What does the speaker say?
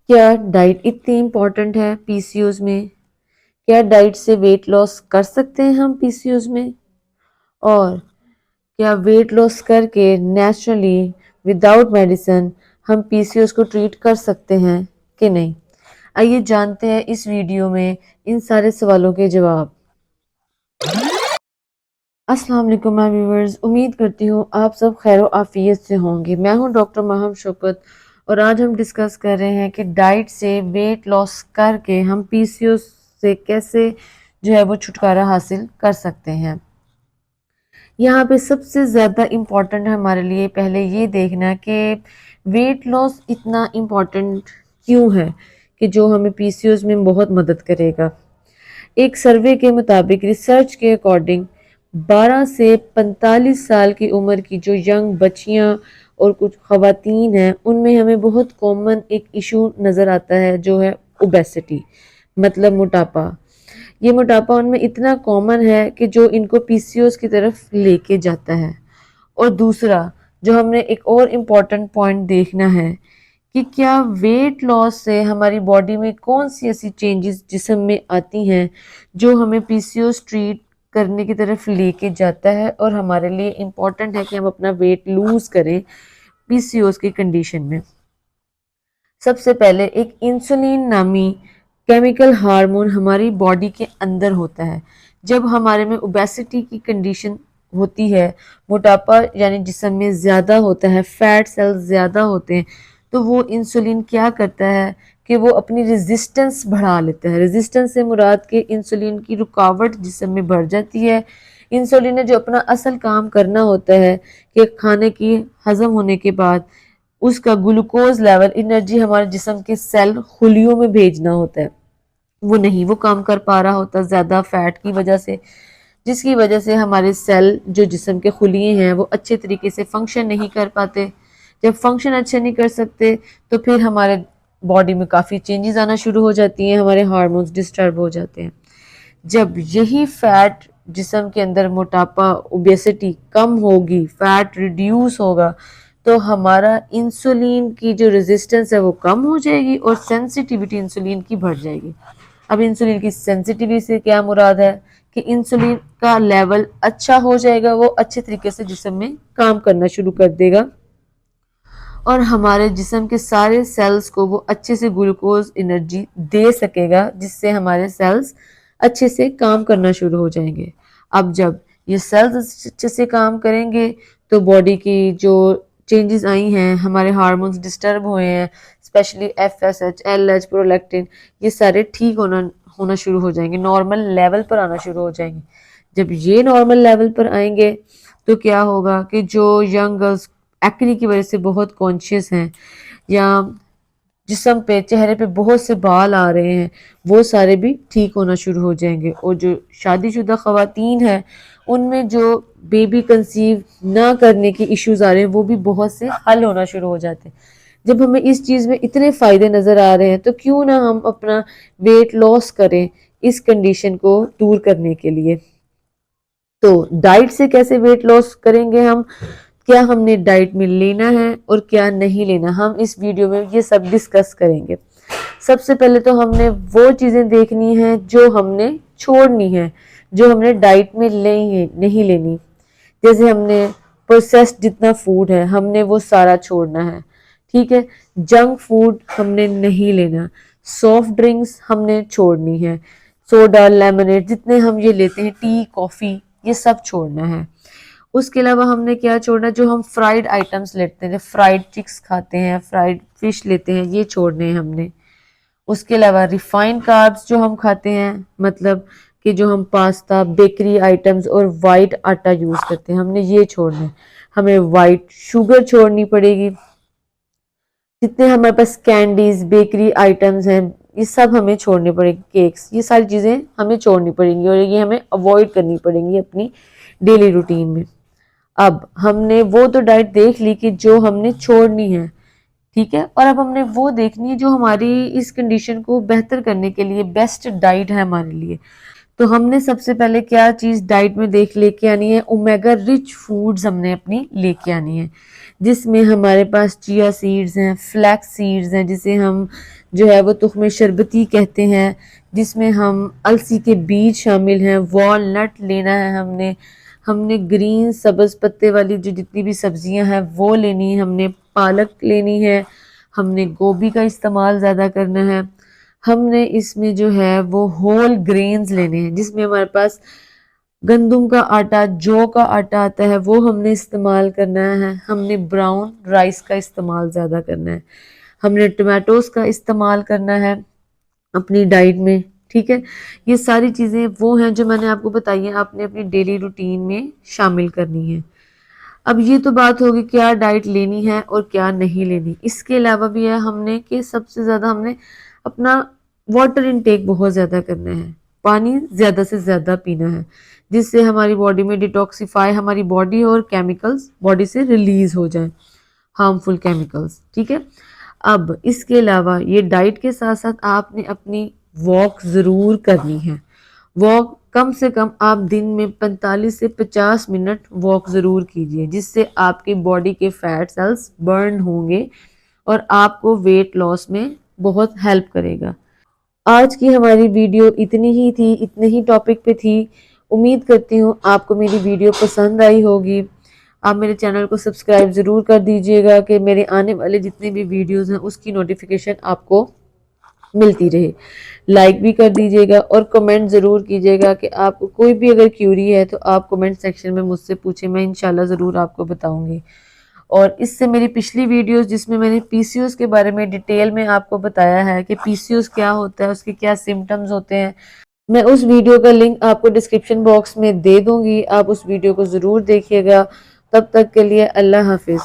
क्या डाइट इतनी इम्पोर्टेंट है पीसीओज में? क्या डाइट से वेट लॉस कर सकते हैं हम पीसीओज में? और क्या वेट लॉस करके नेचुरली विदाउट मेडिसिन हम पीसीओज को ट्रीट कर सकते हैं कि नहीं? आइए जानते हैं इस वीडियो में इन सारे सवालों के जवाब। अस्सलाम वालेकुम माय व्यूअर्स, उम्मीद करती हूँ आप सब खैर आफियत से होंगे। मैं हूँ डॉक्टर महम शौकत और आज हम डिस्कस कर रहे हैं कि डाइट से वेट लॉस करके हम पीसीओएस से कैसे जो है वो छुटकारा हासिल कर सकते हैं। यहाँ पे सबसे ज़्यादा इम्पॉर्टेंट है हमारे लिए पहले ये देखना कि वेट लॉस इतना इम्पॉर्टेंट क्यों है कि जो हमें पीसीओएस में बहुत मदद करेगा। एक सर्वे के मुताबिक रिसर्च के अकॉर्डिंग 12 से 45 साल की उम्र की जो यंग बच्चियां और कुछ खवातीन हैं उनमें हमें बहुत कॉमन एक इशू नज़र आता है जो है ओबेसिटी, मतलब मोटापा। ये मोटापा उनमें इतना कॉमन है कि जो इनको पीसीओएस की तरफ लेके जाता है। और दूसरा जो हमने एक और इम्पॉर्टेंट पॉइंट देखना है कि क्या वेट लॉस से हमारी बॉडी में कौन सी ऐसी चेंजेस जिस्म में आती हैं जो हमें पीसीओएस ट्रीट करने की तरफ लेके जाता है और हमारे लिए इम्पॉर्टेंट है कि हम अपना वेट लूज करें पीसीओएस की कंडीशन में। सबसे पहले एक इंसुलिन नामी केमिकल हार्मोन हमारी बॉडी के अंदर होता है। जब हमारे में ओबेसिटी की कंडीशन होती है, मोटापा यानी जिस्म में ज़्यादा होता है, फैट सेल्स ज़्यादा होते हैं, तो वो इंसुलिन क्या करता है कि वो अपनी रेजिस्टेंस बढ़ा लेता है। रेजिस्टेंस से मुराद के इंसुलिन की रुकावट जिस्म में बढ़ जाती है। इंसुलिन ने जो अपना असल काम करना होता है कि खाने की हजम होने के बाद उसका ग्लूकोज लेवल एनर्जी हमारे जिस्म के सेल खुलियों में भेजना होता है, वो नहीं वो काम कर पा रहा होता ज़्यादा फैट की वजह से, जिसकी वजह से हमारे सेल जो जिस्म के खुलिये हैं वो अच्छे तरीके से फंक्शन नहीं कर पाते। जब फंक्शन अच्छे नहीं कर सकते तो फिर हमारे बॉडी में काफ़ी चेंजेस आना शुरू हो जाती हैं, हमारे हार्मोन्स डिस्टर्ब हो जाते हैं। जब यही फैट जिस्म के अंदर मोटापा ओबेसिटी कम होगी, फैट रिड्यूस होगा, तो हमारा इंसुलिन की जो रेजिस्टेंस है वो कम हो जाएगी और सेंसिटिविटी इंसुलिन की बढ़ जाएगी। अब इंसुलिन की सेंसिटिविटी से क्या मुराद है कि इंसुलिन का लेवल अच्छा हो जाएगा, वो अच्छे तरीके से जिस्म में काम करना शुरू कर देगा और हमारे जिस्म के सारे सेल्स को वो अच्छे से ग्लूकोज एनर्जी दे सकेगा, जिससे हमारे सेल्स अच्छे से काम करना शुरू हो जाएंगे। अब जब ये सेल्स अच्छे से काम करेंगे तो बॉडी की जो चेंजेस आई हैं, हमारे हार्मोन्स डिस्टर्ब हुए हैं, स्पेशली एफएसएच, एलएच, प्रोलैक्टिन, ये सारे ठीक होना शुरू हो जाएंगे, नॉर्मल लेवल पर आना शुरू हो जाएंगे। जब ये नॉर्मल लेवल पर आएंगे तो क्या होगा कि जो यंग गर्ल्स एक्ने की वजह से बहुत कॉन्शियस हैं या जिस्म पे चेहरे पे बहुत से बाल आ रहे हैं, वो सारे भी ठीक होना शुरू हो जाएंगे। और जो शादीशुदा ख़वातीन हैं उनमें जो बेबी कंसीव ना करने के इश्यूज आ रहे हैं वो भी बहुत से हल होना शुरू हो जाते हैं। जब हमें इस चीज़ में इतने फ़ायदे नज़र आ रहे हैं तो क्यों ना हम अपना वेट लॉस करें इस कंडीशन को दूर करने के लिए। तो डाइट से कैसे वेट लॉस करेंगे हम, क्या हमने डाइट में लेना है और क्या नहीं लेना, हम इस वीडियो में ये सब डिस्कस करेंगे। सबसे पहले तो हमने वो चीज़ें देखनी है जो हमने छोड़नी है, जो हमने डाइट में नहीं लेनी। जैसे हमने प्रोसेस्ड जितना फूड है हमने वो सारा छोड़ना है, ठीक है। जंक फूड हमने नहीं लेना, सॉफ्ट ड्रिंक्स हमने छोड़नी है, सोडा लेमनेड जितने हम ये लेते हैं, टी कॉफ़ी, ये सब छोड़ना है। उसके अलावा हमने क्या छोड़ना, जो हम फ्राइड आइटम्स लेते हैं, फ्राइड चिक्स खाते हैं, फ्राइड फिश लेते हैं, ये छोड़ने हैं हमने। उसके अलावा रिफाइंड कार्ब्स जो हम खाते हैं, मतलब कि जो हम पास्ता, बेकरी आइटम्स और वाइट आटा यूज़ करते हैं, हमने ये छोड़ना है। हमें वाइट शुगर छोड़नी पड़ेगी। जितने हमारे पास कैंडीज बेकरी आइटम्स हैं ये सब हमें छोड़ने पड़ेंगे, केक्स, ये सारी चीज़ें हमें छोड़नी पड़ेंगी और ये हमें अवॉइड करनी पड़ेंगी अपनी डेली रूटीन में। अब हमने वो तो डाइट देख ली कि जो हमने छोड़नी है, ठीक है, और अब हमने वो देखनी है जो हमारी इस कंडीशन को बेहतर करने के लिए बेस्ट डाइट है हमारे लिए। तो हमने सबसे पहले क्या चीज़ डाइट में लेके आनी है, ओमेगा रिच फूड्स हमने अपनी लेके आनी है, जिसमें हमारे पास चिया सीड्स हैं, फ्लैक्स सीड्स हैं, जिसे हम जो है वो तुख्मे शरबती कहते हैं, जिसमें हम अलसी के बीज शामिल हैं, वॉलनट लेना है हमने हमने ग्रीन सब्ज़ पत्ते वाली जो जितनी भी सब्जियां हैं वो लेनी है, हमने पालक लेनी है, हमने गोभी का इस्तेमाल ज़्यादा करना है, हमने इसमें जो है वो होल ग्रेन्स लेने हैं, जिसमें हमारे पास गंदम का आटा, जौ का आटा आता है, वो हमने इस्तेमाल करना है, हमने ब्राउन राइस का इस्तेमाल ज़्यादा करना है, हमने टमाटोस का इस्तेमाल करना है अपनी डाइट में। ठीक है, ये सारी चीज़ें वो हैं जो मैंने आपको बताई हैं, आपने अपनी डेली रूटीन में शामिल करनी है। अब ये तो बात होगी क्या डाइट लेनी है और क्या नहीं लेनी। इसके अलावा भी है हमने कि सबसे ज़्यादा हमने अपना वाटर इनटेक बहुत ज़्यादा करना है, पानी ज़्यादा से ज़्यादा पीना है, जिससे हमारी बॉडी में डिटॉक्सिफाई हमारी बॉडी और केमिकल्स बॉडी से रिलीज हो जाए, हार्मफुल केमिकल्स। ठीक है, अब इसके अलावा ये डाइट के साथ साथ आपने अपनी वॉक ज़रूर करनी है। वॉक कम से कम आप दिन में 45 से 50 मिनट वॉक ज़रूर कीजिए, जिससे आपकी बॉडी के फैट सेल्स बर्न होंगे और आपको वेट लॉस में बहुत हेल्प करेगा। आज की हमारी वीडियो इतनी ही थी, इतने ही टॉपिक पे थी। उम्मीद करती हूँ आपको मेरी वीडियो पसंद आई होगी। आप मेरे चैनल को सब्सक्राइब ज़रूर कर दीजिएगा कि मेरे आने वाले जितने भी वीडियोस हैं उसकी नोटिफिकेशन आपको मिलती रहे। लाइक भी कर दीजिएगा और कमेंट ज़रूर कीजिएगा कि आपको कोई भी अगर क्यूरी है तो आप कमेंट सेक्शन में मुझसे पूछें, मैं इंशाल्लाह ज़रूर आपको बताऊंगी। और इससे मेरी पिछली वीडियोस जिसमें मैंने पीसीओएस के बारे में डिटेल में आपको बताया है कि पीसीओएस क्या होता है, उसके क्या सिम्टम्स होते हैं, मैं उस वीडियो का लिंक आपको डिस्क्रिप्शन बॉक्स में दे दूंगी। आप उस वीडियो को ज़रूर देखिएगा। तब तक के लिए अल्लाह हाफिज़।